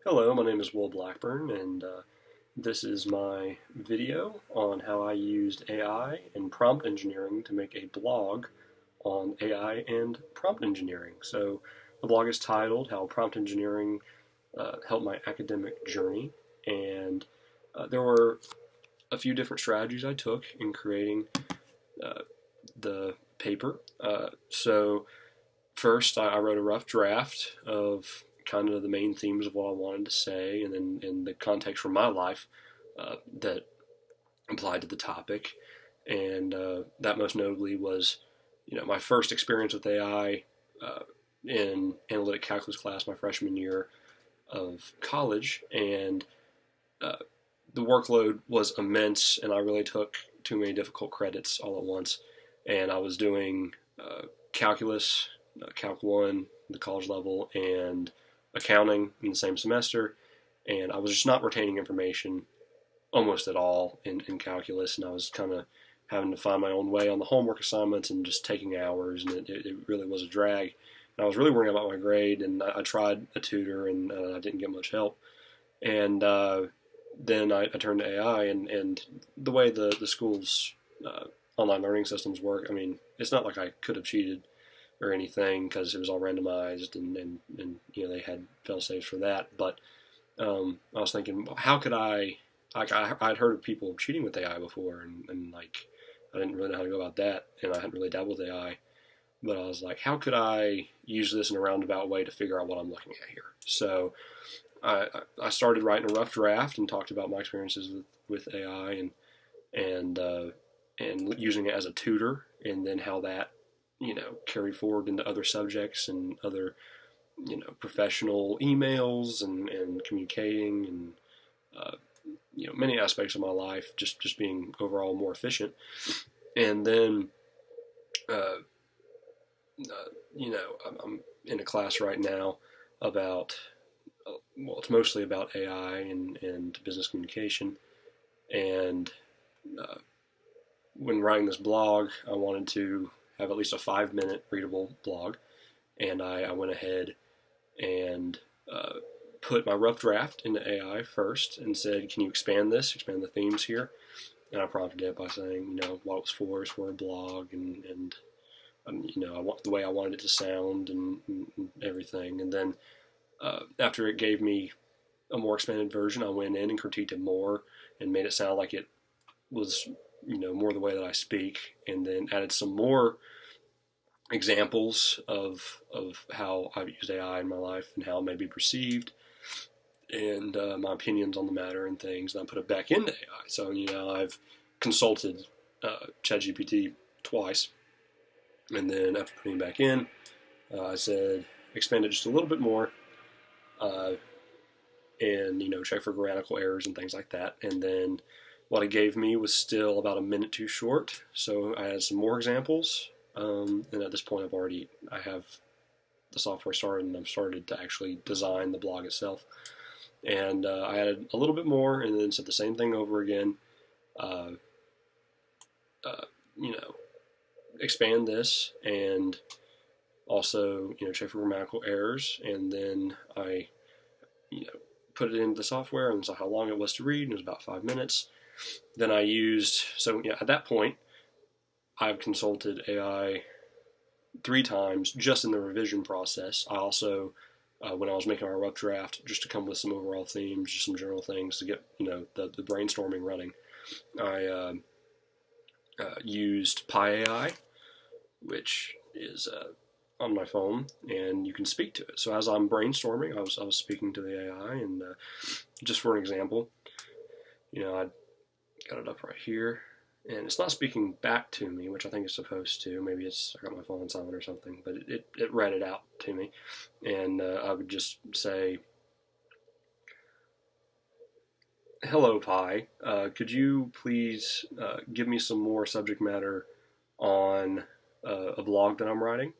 Hello, my name is Will Blackburn, and this is my video on how I used AI and prompt engineering to make a blog on AI and prompt engineering. So the blog is titled How Prompt Engineering Helped My Academic Journey, and there were a few different strategies I took in creating uh, the paper. So first, I wrote a rough draft of kind of the main themes of what I wanted to say, and then in the context from my life that applied to the topic. And that most notably was, my first experience with AI in analytic calculus class my freshman year of college, and uh, the workload was immense, and I really took too many difficult credits all at once. And I was doing calculus, Calc 1, the college level, and accounting in the same semester. And I was just not retaining information almost at all in calculus, and I was kind of having to find my own way on the homework assignments and just taking hours, and it really was a drag. And I was really worrying about my grade, and I tried a tutor, and I didn't get much help. And then I turned to AI, and the way the school's online learning systems work, I mean, it's not like I could have cheated or anything because it was all randomized, and they had fail safes for that. But I was thinking, how could I'd heard of people cheating with AI before, and like I didn't really know how to go about that, and I hadn't really dabbled with AI. But I was like, how could I use this in a roundabout way to figure out what I'm looking at here? So I started writing a rough draft and talked about my experiences with AI and using it as a tutor, and then how that carried forward into other subjects and other professional emails and communicating and many aspects of my life, just being overall more efficient. And then uh, I'm in a class right now about it's mostly about AI and business communication. And uh, when writing this blog, I wanted to have at least a 5-minute readable blog, and I went ahead and uh, put my rough draft into AI first and said, "Can you expand this? Expand the themes here?" And I prompted it by saying, what it was for a blog, and I want the way I wanted it to sound and everything. And then after it gave me a more expanded version, I went in and critiqued it more and made it sound like it was more the way that I speak, and then added some more examples of how I've used AI in my life and how it may be perceived, and my opinions on the matter and things. And I put it back into AI. So I've consulted ChatGPT twice, and then after putting it back in, I said expand it just a little bit more, uh, and check for grammatical errors and things like that. And then what it gave me was still about a minute too short, so I added some more examples. And at this point, I have the software started, and I've started to actually design the blog itself. And I added a little bit more, and then said the same thing over again. Uh, uh, you know, Expand this, and also check for grammatical errors. And then I you know put it into the software and saw how long it was to read, and it was about 5 minutes. Then I used at that point I've consulted AI 3 times just in the revision process. I also when I was making our rough draft, just to come with some overall themes, just some general things to get the brainstorming running, I used PyAI, which is on my phone, and you can speak to it. So as I'm brainstorming, I was speaking to the AI, and just for an example, I got it up right here, and it's not speaking back to me, which I think it's supposed to. Maybe I got my phone on silent or something, but it read it out to me, and I would just say, "Hello, Pi. Could you please give me some more subject matter on a blog that I'm writing?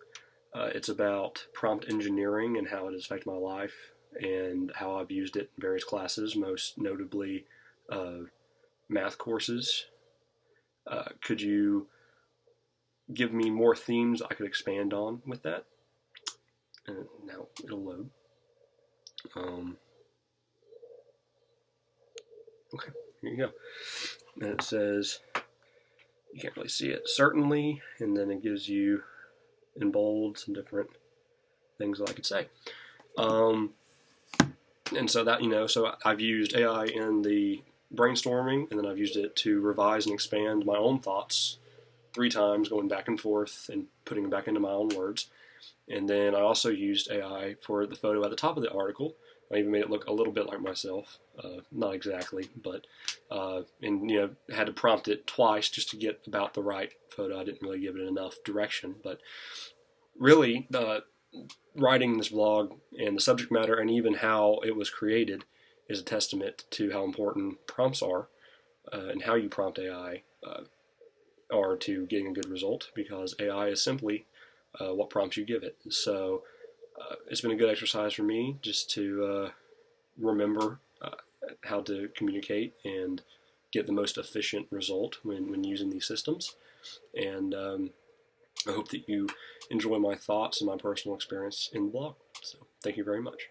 It's about prompt engineering and how it has affected my life and how I've used it in various classes, most notably uh, math courses. Could you give me more themes I could expand on with that?" And now it'll load. Um, here you go. And it says, you can't really see it, certainly, and then it gives you in bold some different things that I could say. And so that, so I've used AI in the brainstorming, and then I've used it to revise and expand my own thoughts 3 times, going back and forth and putting them back into my own words. And then I also used AI for the photo at the top of the article. I even made it look a little bit like myself, not exactly, but and had to prompt it twice just to get about the right photo. I didn't really give it enough direction, but really, writing this blog and the subject matter and even how it was created is a testament to how important prompts are and how you prompt AI are to getting a good result, because AI is simply what prompts you give it. So it's been a good exercise for me just to remember how to communicate and get the most efficient result when using these systems. And I hope that you enjoy my thoughts and my personal experience in the blog. So thank you very much.